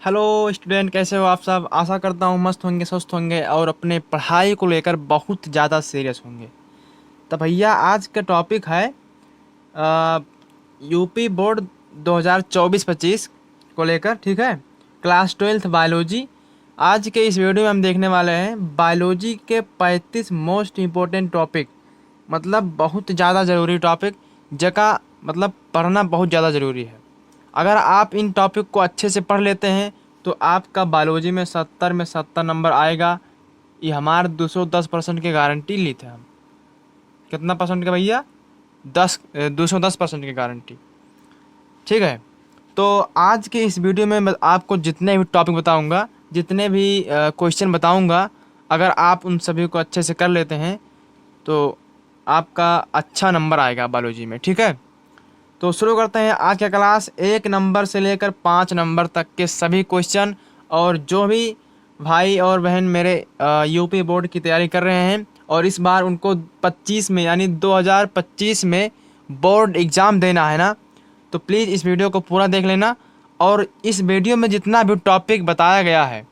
Hello student, कैसे हो आप सब। आशा करता हूँ मस्त होंगे, स्वस्थ होंगे और अपने पढ़ाई को लेकर बहुत ज़्यादा सीरियस होंगे। तो भैया आज का टॉपिक है यूपी बोर्ड 2024-25 को लेकर, ठीक है। Class 12th biology. आज के इस वीडियो में हम देखने वाले हैं बायोलॉजी के 35 मोस्ट इम्पोर्टेंट टॉपिक, मतलब बहुत ज़्यादा ज़रूरी टॉपिक, जगह मतलब पढ़ना बहुत ज़्यादा ज़रूरी है। अगर आप इन टॉपिक को अच्छे से पढ़ लेते हैं तो आपका बायोलॉजी में 70 नंबर आएगा। ये हमारे 210% की गारंटी ली थे हम। कितना परसेंट का भैया? 210% की गारंटी, ठीक है। तो आज के इस वीडियो में मैं आपको जितने भी टॉपिक बताऊंगा, जितने भी क्वेश्चन बताऊंगा, अगर आप उन सभी को अच्छे से कर लेते हैं तो आपका अच्छा नंबर आएगा बायोलॉजी में, ठीक है। तो शुरू करते हैं आज का क्लास। 1 नंबर से लेकर 5 नंबर तक के सभी क्वेश्चन, और जो भी भाई और बहन मेरे यूपी बोर्ड की तैयारी कर रहे हैं और इस बार उनको 25 में यानी 2025 में बोर्ड एग्ज़ाम देना है ना, तो प्लीज़ इस वीडियो को पूरा देख लेना। और इस वीडियो में जितना भी टॉपिक बताया गया है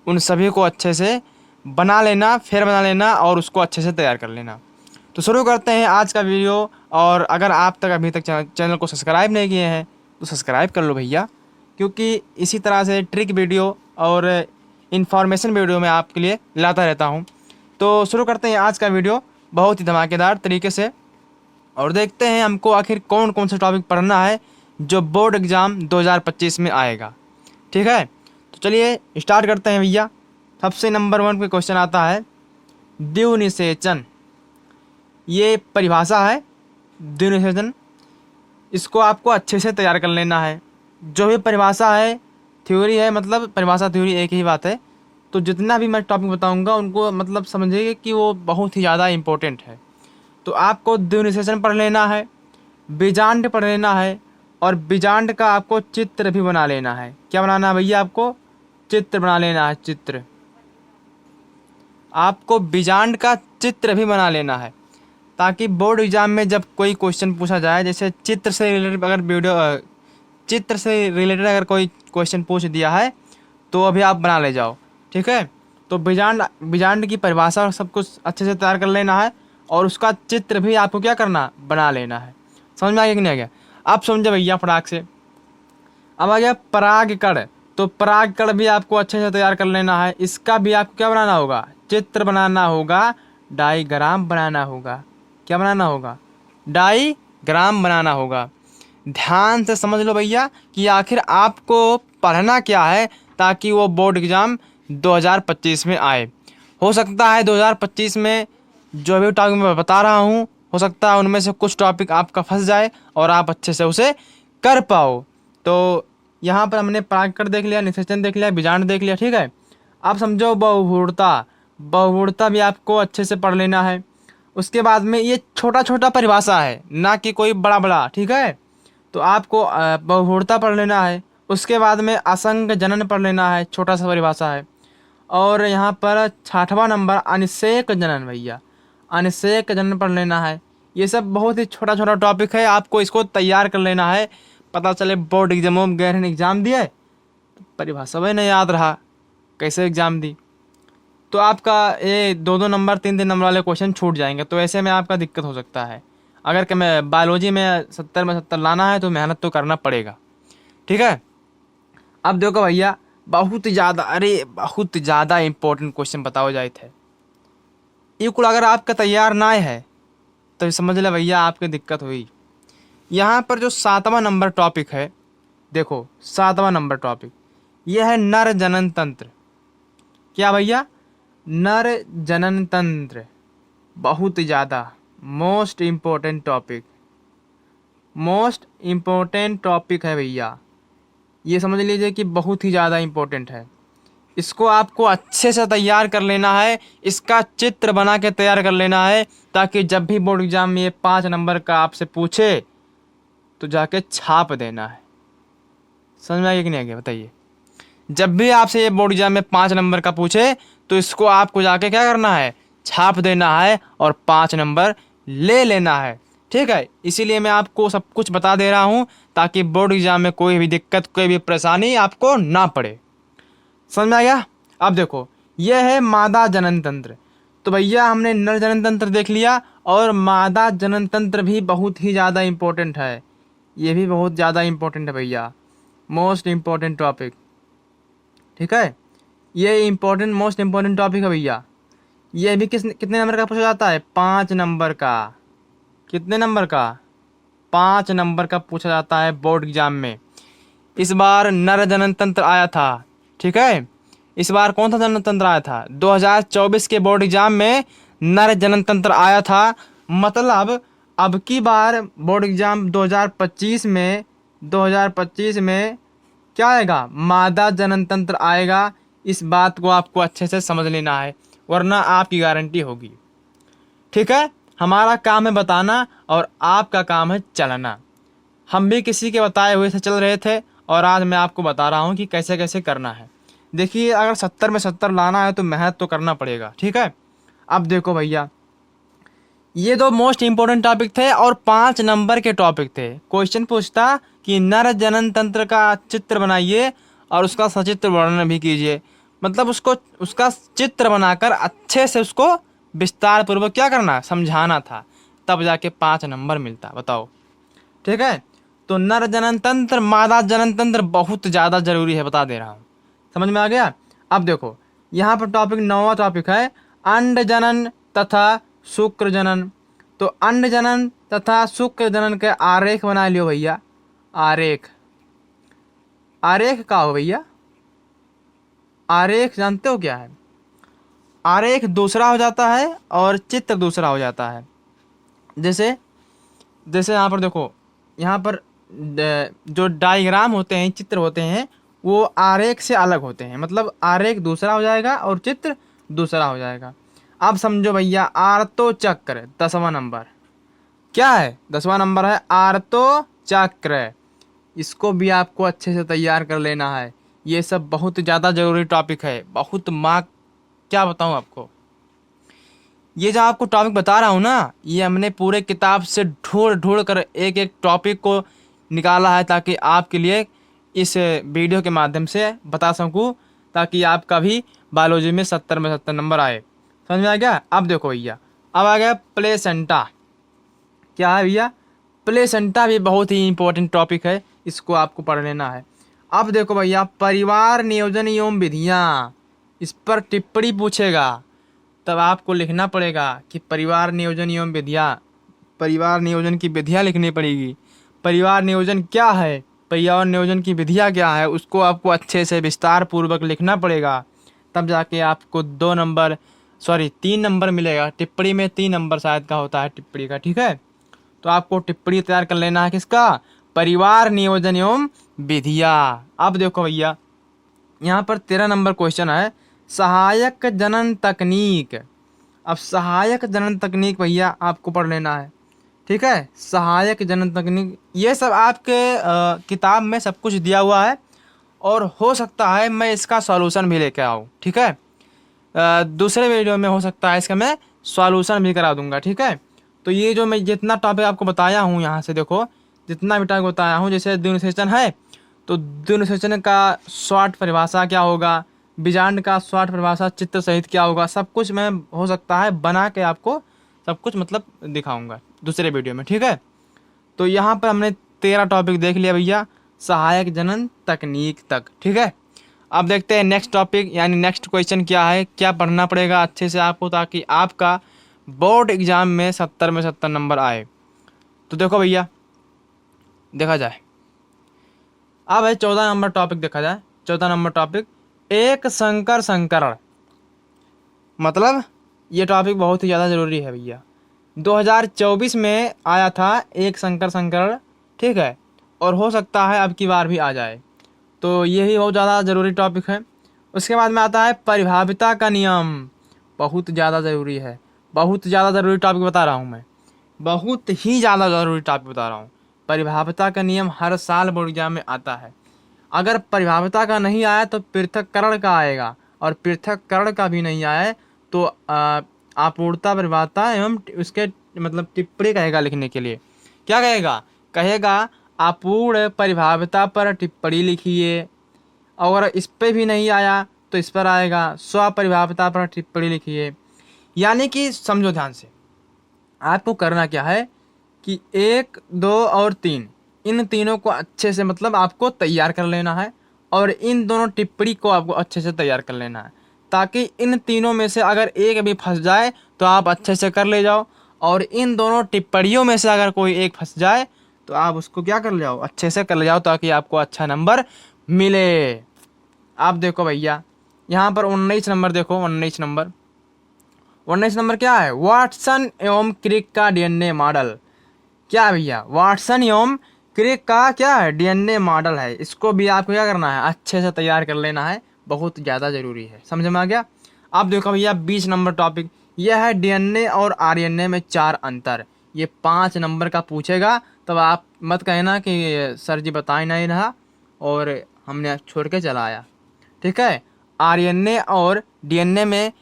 उन सभी को अच्छे से बना लेना, फिर बना लेना और उसको अच्छे से तैयार कर लेना। तो शुरू करते हैं आज का वीडियो। और अगर आप तक अभी तक चैनल को सब्सक्राइब नहीं किए हैं तो सब्सक्राइब कर लो भैया, क्योंकि इसी तरह से ट्रिक वीडियो और इन्फॉर्मेशन वीडियो मैं आपके लिए लाता रहता हूं। तो शुरू करते हैं आज का वीडियो बहुत ही धमाकेदार तरीके से, और देखते हैं हमको आखिर कौन कौन सा टॉपिक पढ़ना है जो बोर्ड एग्ज़ाम 2025 में आएगा, ठीक है। तो चलिए स्टार्ट करते हैं भैया। सबसे नंबर 1 पे क्वेश्चन आता है द्विनिषेचन। ये परिभाषा है द्विनिषेचन, इसको आपको अच्छे से तैयार कर लेना है। जो भी परिभाषा है, थ्योरी है, मतलब परिभाषा थ्योरी एक ही बात है। तो जितना भी मैं टॉपिक बताऊंगा उनको मतलब समझिए कि वो बहुत ही ज़्यादा इम्पोर्टेंट है। तो आपको द्विनिषेचन पढ़ लेना है, बीजांड पढ़ लेना है, और बीजांड का आपको चित्र भी बना लेना है। क्या बनाना है भैया? आपको चित्र बना लेना है। चित्र, आपको बीजांड का चित्र भी बना लेना है, ताकि बोर्ड एग्जाम में जब कोई क्वेश्चन पूछा जाए, जैसे चित्र से रिलेटेड अगर चित्र से रिलेटेड अगर कोई क्वेश्चन पूछ दिया है तो अभी आप बना ले जाओ, ठीक है। तो बीजांड बीजांड की परिभाषा और सब कुछ अच्छे से तैयार कर लेना है, और उसका चित्र भी आपको क्या करना, बना लेना है। समझ में आ गया कि नहीं आ गया? आप समझे भैया फटाक से। अब आ गया परागकण। तो परागकण भी आपको अच्छे से तैयार कर लेना है। इसका भी आपको क्या बनाना होगा? चित्र बनाना होगा, डायग्राम बनाना होगा। क्या बनाना होगा? डायग्राम बनाना होगा। ध्यान से समझ लो भैया कि आखिर आपको पढ़ना क्या है, ताकि वो बोर्ड एग्ज़ाम 2025 में आए। हो सकता है 2025 में जो भी टॉपिक मैं बता रहा हूँ, हो सकता है उनमें से कुछ टॉपिक आपका फंस जाए और आप अच्छे से उसे कर पाओ। तो यहाँ पर हमने परागकण देख लिया, निषेचन देख लिया, बीजांड देख लिया, ठीक है। आप समझो बहुगुणता। बहुगुणता भी आपको अच्छे से पढ़ लेना है। उसके बाद में ये छोटा छोटा परिभाषा है, ना कि कोई बड़ा बड़ा, ठीक है। तो आपको बहुगुणता पढ़ लेना है। उसके बाद में असंग जनन पढ़ लेना है, छोटा सा परिभाषा है। और यहाँ पर 6वां नंबर अनिषेक जनन भैया, अनिषेक जनन पढ़ लेना है। ये सब बहुत ही छोटा छोटा टॉपिक है, आपको इसको तैयार कर लेना है। पता चले बोर्ड एग्जामों में गए एग्ज़ाम दिए तो परिभाषा भी नहीं याद रहा, कैसे एग्ज़ाम दी, तो आपका ये 2-2 नंबर 3-3 नंबर वाले क्वेश्चन छूट जाएंगे। तो ऐसे में आपका दिक्कत हो सकता है। अगर कि मैं बायोलॉजी में 70 में 70 लाना है तो मेहनत तो करना पड़ेगा, ठीक है। अब देखो भैया, बहुत ज़्यादा, अरे बहुत ज़्यादा इंपॉर्टेंट क्वेश्चन बताओ जाए थे। ये कुल अगर आपका तैयार ना है तो समझ ले भैया आपकी दिक्कत हुई। यहाँ पर जो 7वां नंबर टॉपिक है, देखो 7वां नंबर टॉपिक यह है नर जनन तंत्र। क्या भैया? नर जनन तंत्र। बहुत ज़्यादा most important topic, most important topic है भैया। ये समझ लीजिए कि बहुत ही ज़्यादा इम्पोर्टेंट है। इसको आपको अच्छे से तैयार कर लेना है, इसका चित्र बना के तैयार कर लेना है, ताकि जब भी बोर्ड एग्जाम में ये 5 नंबर का आपसे पूछे तो जाके छाप देना है। समझ में आ गया कि नहीं आ गया बताइए? जब भी आपसे ये बोर्ड एग्जाम में 5 नंबर का पूछे तो इसको आपको जाके क्या करना है, छाप देना है और 5 नंबर ले लेना है, ठीक है। इसीलिए मैं आपको सब कुछ बता दे रहा हूँ, ताकि बोर्ड एग्जाम में कोई भी दिक्कत, कोई भी परेशानी आपको ना पड़े। समझ में आ गया। अब देखो यह है मादा जनन तंत्र। तो भैया हमने नर जनन तंत्र देख लिया, और मादा जनन तंत्र भी बहुत ही ज़्यादा इम्पोर्टेंट है। ये भी बहुत ज़्यादा इम्पोर्टेंट है भैया, मोस्ट इम्पोर्टेंट टॉपिक। ठीक है, ये इम्पोर्टेंट मोस्ट इम्पोर्टेंट टॉपिक है भैया। ये भी कितने नंबर का पूछा जाता है? 5 नंबर का। कितने नंबर का? 5 नंबर का पूछा जाता है बोर्ड एग्जाम में। इस बार नर जनन तंत्र आया था। ठीक है, इस बार कौन सा जनन तंत्र आया था? 2024 के बोर्ड एग्जाम में नर जनन तंत्र आया था। मतलब अब की बार बोर्ड एग्जाम 2025 में क्या आएगा? मादा जनन तंत्र आएगा। इस बात को आपको अच्छे से समझ लेना है, वरना आपकी गारंटी होगी। ठीक है, हमारा काम है बताना और आपका काम है चलना। हम भी किसी के बताए हुए से चल रहे थे, और आज मैं आपको बता रहा हूँ कि कैसे कैसे करना है। देखिए, अगर 70 में 70 लाना है तो मेहनत तो करना पड़ेगा। ठीक है, अब देखो भैया, ये दो मोस्ट इंपॉर्टेंट टॉपिक थे और 5 नंबर के टॉपिक थे। क्वेश्चन पूछता कि नर जनन तंत्र का चित्र बनाइए और उसका सचित्र वर्णन भी कीजिए। मतलब उसका चित्र बनाकर अच्छे से उसको विस्तार पूर्वक क्या करना, समझाना था, तब जाके 5 नंबर मिलता। बताओ। ठीक है, तो नर जनन तंत्र मादा जनन तंत्र बहुत ज़्यादा जरूरी है, बता दे रहा हूँ। समझ में आ गया। अब देखो यहाँ पर टॉपिक 9वां टॉपिक है अंड जनन तथा शुक्र जनन। तो अंड जनन तथा शुक्र जनन के आरेख बना लियो भैया। आरेख, आरेख का हो भैया? आरेख जानते हो क्या है? आरेख दूसरा हो जाता है और चित्र दूसरा हो जाता है। जैसे जैसे यहाँ पर देखो, यहाँ पर जो डायग्राम होते हैं, चित्र होते हैं, वो आरेख से अलग होते हैं। मतलब आरेख दूसरा हो जाएगा और चित्र दूसरा हो जाएगा। अब समझो भैया, आर्तो चक्र 10वां नंबर क्या है? 10वां नंबर है आर्तो चक्र। इसको भी आपको अच्छे से तैयार कर लेना है। ये सब बहुत ज़्यादा ज़रूरी टॉपिक है, बहुत मार्क, क्या बताऊँ आपको। ये जो आपको टॉपिक बता रहा हूँ ना, ये हमने पूरे किताब से ढूंढ ढूंढ कर एक एक टॉपिक को निकाला है, ताकि आपके लिए इस वीडियो के माध्यम से बता सकूँ, ताकि आपका भी बायोलॉजी में 70 में 70 नंबर आए। समझ में आ गया। अब देखो भैया, अब आ गया प्लेसेंटा। क्या है भैया? प्लेसेंटा भी बहुत ही इंपॉर्टेंट टॉपिक है, इसको आपको पढ़ लेना है। अब देखो भैया, परिवार नियोजन एवं विधियाँ, इस पर टिप्पणी पूछेगा, तब आपको लिखना पड़ेगा कि परिवार नियोजन एवं विधियाँ, परिवार नियोजन की विधियाँ लिखनी पड़ेगी। परिवार नियोजन क्या है, परिवार नियोजन की विधियाँ क्या है, उसको आपको अच्छे से विस्तार पूर्वक लिखना पड़ेगा, तब जाके आपको 3 नंबर मिलेगा। टिप्पणी में 3 नंबर शायद का होता है टिप्पणी का। ठीक है, तो आपको टिप्पणी तैयार कर लेना है किसका? परिवार नियोजन एवं विधियाँ। अब देखो भैया, यहाँ पर 13 नंबर क्वेश्चन है सहायक जनन तकनीक। अब सहायक जनन तकनीक भैया आपको पढ़ लेना है। ठीक है, सहायक जनन तकनीक, ये सब आपके किताब में सब कुछ दिया हुआ है, और हो सकता है मैं इसका सॉल्यूशन भी लेके आऊँ। ठीक है, दूसरे वीडियो में हो सकता है इसका मैं सॉल्यूशन भी करा दूंगा। ठीक है, तो ये जो मैं जितना टॉपिक आपको बताया हूँ, यहाँ से देखो जितना भी टॉपिक बताया हूँ, जैसे द्विनिषेचन है तो द्विनिषेचन का शॉर्ट परिभाषा क्या होगा, बीजांड का शॉर्ट परिभाषा चित्र सहित क्या होगा, सब कुछ मैं हो सकता है बना के आपको सब कुछ मतलब दिखाऊंगा दूसरे वीडियो में। ठीक है, तो यहाँ पर हमने 13 टॉपिक देख लिया भैया, सहायक जनन तकनीक तक। ठीक है, अब देखते हैं नेक्स्ट टॉपिक, यानी नेक्स्ट क्वेश्चन क्या है, क्या पढ़ना पड़ेगा अच्छे से आपको, ताकि आपका बोर्ड एग्जाम में 70 में 70 नंबर आए। तो देखो भैया, देखा जाए, अब है 14 नंबर टॉपिक। देखा जाए 14 नंबर टॉपिक, एक संकर संकरण। मतलब ये टॉपिक बहुत ही ज़्यादा ज़रूरी है भैया। 2024 में आया था एक संकर संकरण। ठीक है, और हो सकता है अब की बार भी आ जाए, तो यही बहुत ज़्यादा ज़रूरी टॉपिक है। उसके बाद में आता है परिभाविता का नियम, बहुत ज़्यादा ज़रूरी है, बहुत ज़्यादा ज़रूरी टॉपिक बता रहा हूँ मैं, बहुत ही ज़्यादा ज़रूरी टॉपिक बता रहा हूँ। परिभाविता का नियम हर साल बोर्ड एग्जाम में आता है। अगर परिभाविता का नहीं आया तो पृथक्करण का आएगा, और पृथक्करण का भी नहीं आए तो आपूर्णता परिभाविता एवं उसके मतलब टिप्पणी कहेगा लिखने के लिए। क्या कहेगा? कहेगा अपूर्ण परिभाविता पर टिप्पणी लिखिए। और इस पे भी नहीं आया तो इस पर आएगा। स्वपरिभाषा पर टिप्पणी लिखिए। यानी कि समझो ध्यान से, आपको करना क्या है कि 1, 2 और 3, इन तीनों को अच्छे से मतलब आपको तैयार कर लेना है, और इन दोनों टिप्पणी को आपको अच्छे से तैयार कर लेना है, ताकि इन तीनों में से अगर एक भी फंस जाए तो आप अच्छे से कर ले जाओ, और इन दोनों टिप्पणियों में से अगर कोई एक फंस जाए तो आप उसको क्या कर ले जाओ, अच्छे से कर ले जाओ, ताकि आपको अच्छा नंबर मिले। आप देखो भैया, यहाँ पर 19 नंबर देखो, 19 नंबर, 19 नंबर क्या है, वाटसन एवं क्रिक का डीएनए मॉडल। क्या है भैया, वाटसन एवं क्रिक का क्या है, डीएनए मॉडल है। इसको भी आपको क्या करना है, अच्छे से तैयार कर लेना है, बहुत ज़्यादा ज़रूरी है। समझ में आ गया। आप देखो भैया 20 नंबर टॉपिक, यह है डीएनए और आरएनए में 4 अंतर। ये 5 नंबर का पूछेगा, तब आप मत कहना कि सर जी बता ही नहीं रहा और हमने छोड़ के चला आया। ठीक है, आरएनए और डीएनए में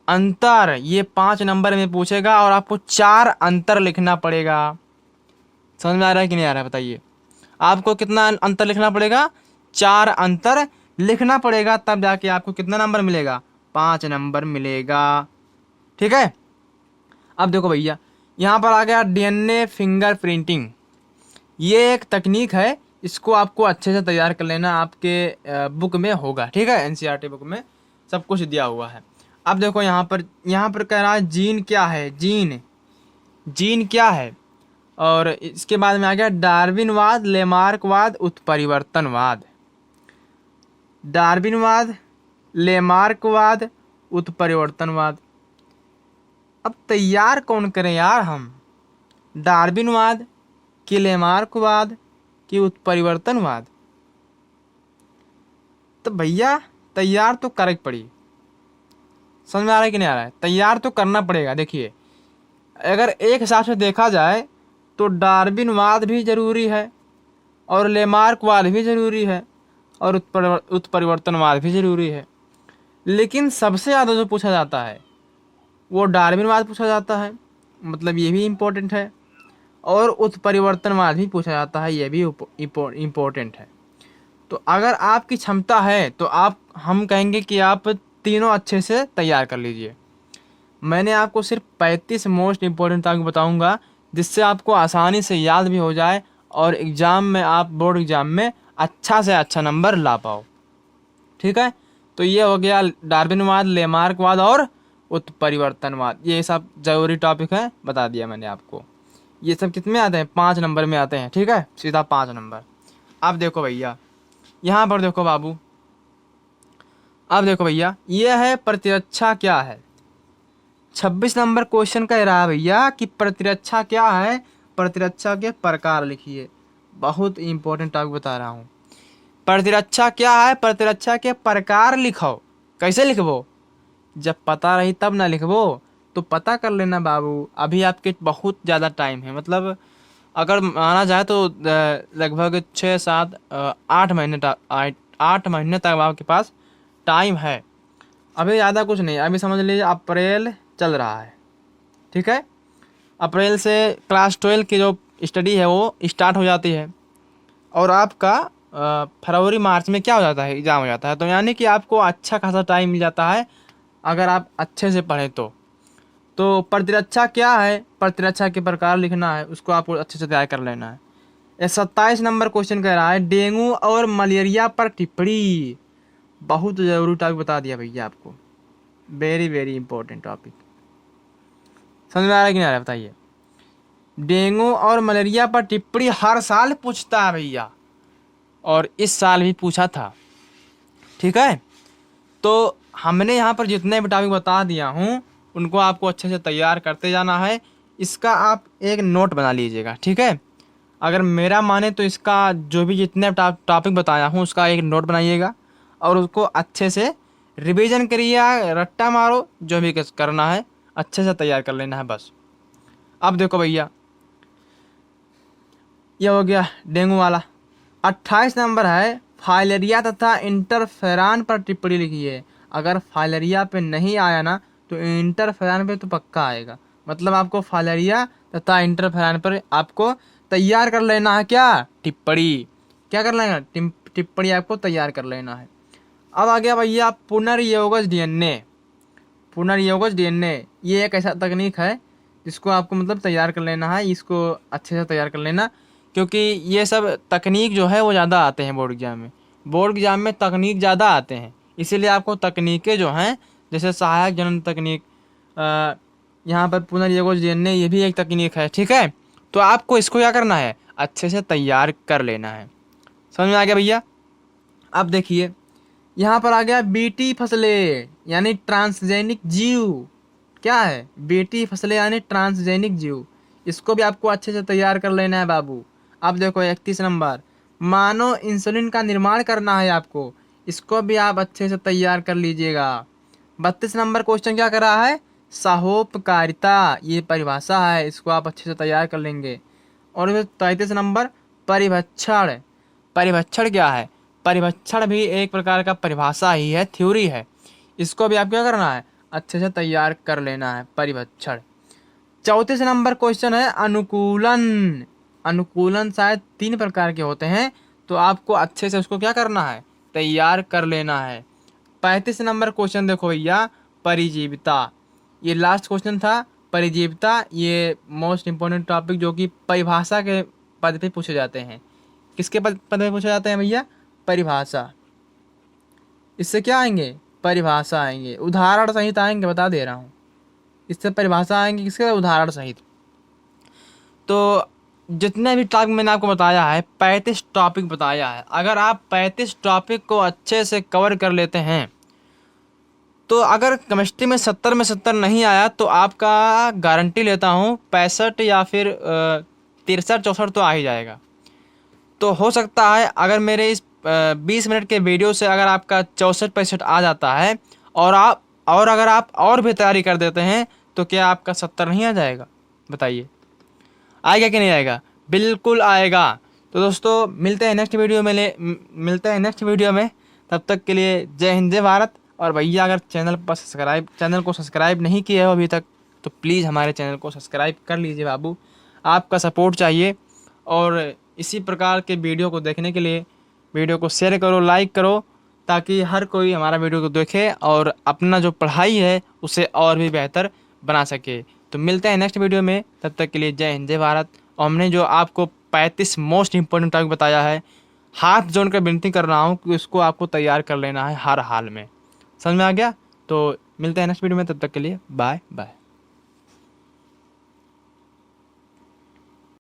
अंतर, ये 5 नंबर में पूछेगा, और आपको 4 अंतर लिखना पड़ेगा। समझ में आ रहा है कि नहीं आ रहा है, बताइए। आपको कितना अंतर लिखना पड़ेगा, 4 अंतर लिखना पड़ेगा, तब जाके आपको कितना नंबर मिलेगा, 5 नंबर मिलेगा। ठीक है। अब देखो भैया, यहाँ पर आ गया डीएनए फिंगर प्रिंटिंग। ये एक तकनीक है, इसको आपको अच्छे से तैयार कर लेना, आपके बुक में होगा। ठीक है, एनसीईआरटी बुक में सब कुछ दिया हुआ है। अब देखो यहाँ पर कह रहा है जीन क्या है, जीन क्या है, और इसके बाद में आ गया डार्विनवाद, लेमार्कवाद, उत्परिवर्तनवाद। डार्विनवाद, लेमार्कवाद, उत्परिवर्तनवाद। अब तैयार कौन करें यार हम, डार्विनवाद कि लेमार्कवाद कि उत्परिवर्तनवाद। तो भैया तैयार तो कर पड़ी। समझ में आ रहा है कि नहीं आ रहा है, तैयार तो करना पड़ेगा। देखिए, अगर एक हिसाब से देखा जाए तो डार्विनवाद भी ज़रूरी है, और लेमार्कवाद भी ज़रूरी है, और उत्परिवर्तनवाद भी ज़रूरी है। लेकिन सबसे ज़्यादा जो पूछा जाता है वो डार्विनवाद पूछा जाता है, मतलब ये भी इम्पोर्टेंट है, और उत्परिवर्तनवाद भी पूछा जाता है, ये भी इम्पोर्टेंट है। तो अगर आपकी क्षमता है तो हम कहेंगे कि आप तीनों अच्छे से तैयार कर लीजिए। मैंने आपको सिर्फ 35 मोस्ट इम्पोर्टेंट टॉपिक बताऊंगा, जिससे आपको आसानी से याद भी हो जाए, और एग्ज़ाम में आप बोर्ड एग्ज़ाम में अच्छा से अच्छा नंबर ला पाओ। ठीक है, तो ये हो गया डार्विनवाद, लेमार्कवाद और उत्परिवर्तनवाद। ये सब ज़रूरी टॉपिक है, बता दिया मैंने आपको। ये सब कितने आते हैं, 5 नंबर में आते हैं। ठीक है, सीधा 5 नंबर। अब देखो भैया, यहाँ पर देखो बाबू, अब देखो भैया, ये है प्रतिरक्षा क्या है। 26 नंबर क्वेश्चन कह रहा है भैया कि प्रतिरक्षा क्या है, प्रतिरक्षा के प्रकार लिखिए। बहुत इंपॉर्टेंट टॉपिक बता रहा हूँ। प्रतिरक्षा क्या है, प्रतिरक्षा के प्रकार लिखो। कैसे लिखबो, जब पता रही तब ना लिखबो, तो पता कर लेना बाबू। अभी आपके बहुत ज़्यादा टाइम है, मतलब अगर माना जाए तो लगभग 6, 7, 8 महीने तक 8 महीने तक आपके पास टाइम है। अभी ज़्यादा कुछ नहीं, अभी समझ लीजिए अप्रैल चल रहा है। ठीक है, अप्रैल से क्लास 12 की जो स्टडी है वो स्टार्ट हो जाती है, और आपका फरवरी मार्च में क्या हो जाता है, एग्ज़ाम हो जाता है। तो यानी कि आपको अच्छा खासा टाइम मिल जाता है अगर आप अच्छे से पढ़ें तो प्रतिरक्षा क्या है, प्रतिरक्षा के प्रकार लिखना है, उसको आपको अच्छे से तैयार कर लेना है। ये 27 नंबर क्वेश्चन कह रहा है डेंगू और मलेरिया पर टिप्पणी। बहुत ज़रूरी टॉपिक बता दिया भैया आपको, वेरी वेरी इंपॉर्टेंट टॉपिक। समझ में आ रहा है कि नहीं आ रहा है, बताइए। डेंगू और मलेरिया पर टिप्पणी हर साल पूछता है भैया, और इस साल भी पूछा था। ठीक है, तो हमने यहाँ पर जितने भी टॉपिक बता दिया हूँ उनको आपको अच्छे से तैयार करते जाना है। इसका आप एक नोट बना लीजिएगा। ठीक है, अगर मेरा माने तो इसका जो भी जितने टॉपिक बताया हूँ उसका एक नोट बनाइएगा, और उसको अच्छे से रिवीजन करिए, रट्टा मारो, जो भी करना है अच्छे से तैयार कर लेना है बस। अब देखो भैया, ये हो गया डेंगू वाला। 28 नंबर है फाइलेरिया तथा इंटरफेरान पर टिप्पणी लिखिए। अगर फाइलेरिया पे नहीं आया ना तो इंटरफेरान पे तो पक्का आएगा। मतलब आपको फाइलेरिया तथा इंटरफेरान पर आपको तैयार कर लेना है क्या, टिप्पणी। क्या कर लेना, टिप्पणी आपको तैयार कर लेना है। अब आ गया भैया पुनर्योगज डीएनए। पुनर्योगज डीएनए ये एक ऐसा तकनीक है जिसको आपको मतलब तैयार कर लेना है, इसको अच्छे से तैयार कर लेना, क्योंकि ये सब तकनीक जो है वो ज़्यादा आते हैं बोर्ड एग्जाम में। बोर्ड एग्जाम में तकनीक ज़्यादा आते हैं, इसीलिए आपको तकनीकें जो हैं जैसे सहायक जनन तकनीक, यहाँ पर पुनर्योगज डीएनए ये भी एक तकनीक है, ठीक है। तो आपको इसको क्या करना है, अच्छे से तैयार कर लेना है। समझ में आ गया भैया। अब देखिए यहाँ पर आ गया बीटी फसलें यानी ट्रांसजेनिक जीव। क्या है बीटी फसलें यानी ट्रांसजेनिक जीव, इसको भी आपको अच्छे से तैयार कर लेना है बाबू। अब देखो 31 नंबर मानव इंसुलिन का निर्माण करना है आपको, इसको भी आप अच्छे से तैयार कर लीजिएगा। 32 नंबर क्वेश्चन क्या कर रहा है, साहोपकारिता ये परिभाषा है, इसको आप अच्छे से तैयार कर लेंगे। और 33 नंबर परिभक्षण। परिभक्षण क्या है, परिभक्षण भी एक प्रकार का परिभाषा ही है, थ्योरी है, इसको भी आप क्या करना है अच्छे से तैयार कर लेना है, परिभक्षण। 34 नंबर क्वेश्चन है अनुकूलन। अनुकूलन शायद 3 प्रकार के होते हैं, तो आपको अच्छे से उसको क्या करना है तैयार कर लेना है। 35 नंबर क्वेश्चन देखो भैया परिजीविता, ये लास्ट क्वेश्चन था परिजीविता, ये मोस्ट इंपॉर्टेंट टॉपिक जो कि परिभाषा के पद पे पूछे जाते हैं। किसके पद पे पूछे जाते हैं भैया, परिभाषा। इससे क्या आएंगे परिभाषा आएंगे, उदाहरण सहित आएंगे, बता दे रहा हूँ। इससे परिभाषा आएंगे किसके, उदाहरण सहित। तो जितने भी टॉपिक मैंने आपको बताया है 35 टॉपिक बताया है, अगर आप 35 टॉपिक को अच्छे से कवर कर लेते हैं तो अगर केमिस्ट्री में 70 में 70 नहीं आया तो आपका गारंटी लेता हूँ 65 या फिर 63-64 तो आ ही जाएगा। तो हो सकता है अगर मेरे इस 20 मिनट के वीडियो से अगर आपका 64-65 आ जाता है और अगर आप और भी तैयारी कर देते हैं तो क्या आपका 70 नहीं आ जाएगा, बताइए आएगा कि नहीं आएगा, बिल्कुल आएगा। तो दोस्तों मिलते हैं नेक्स्ट वीडियो में, तब तक के लिए जय हिंद जय भारत। और भैया अगर चैनल को सब्सक्राइब नहीं किया हो अभी तक तो प्लीज़ हमारे चैनल को सब्सक्राइब कर लीजिए बाबू, आपका सपोर्ट चाहिए। और इसी प्रकार के वीडियो को देखने के लिए वीडियो को शेयर करो, लाइक करो, ताकि हर कोई हमारा वीडियो को देखे और अपना जो पढ़ाई है उसे और भी बेहतर बना सके। तो मिलते हैं नेक्स्ट वीडियो में, तब तक के लिए जय हिंद जय भारत। और हमने जो आपको 35 मोस्ट इंपॉर्टेंट टॉपिक बताया है, हाथ जोड़कर विनती कर रहा हूँ कि उसको आपको तैयार कर लेना है हर हाल में। समझ में आ गया। तो मिलते हैं नेक्स्ट वीडियो में, तब तक के लिए बाय बाय।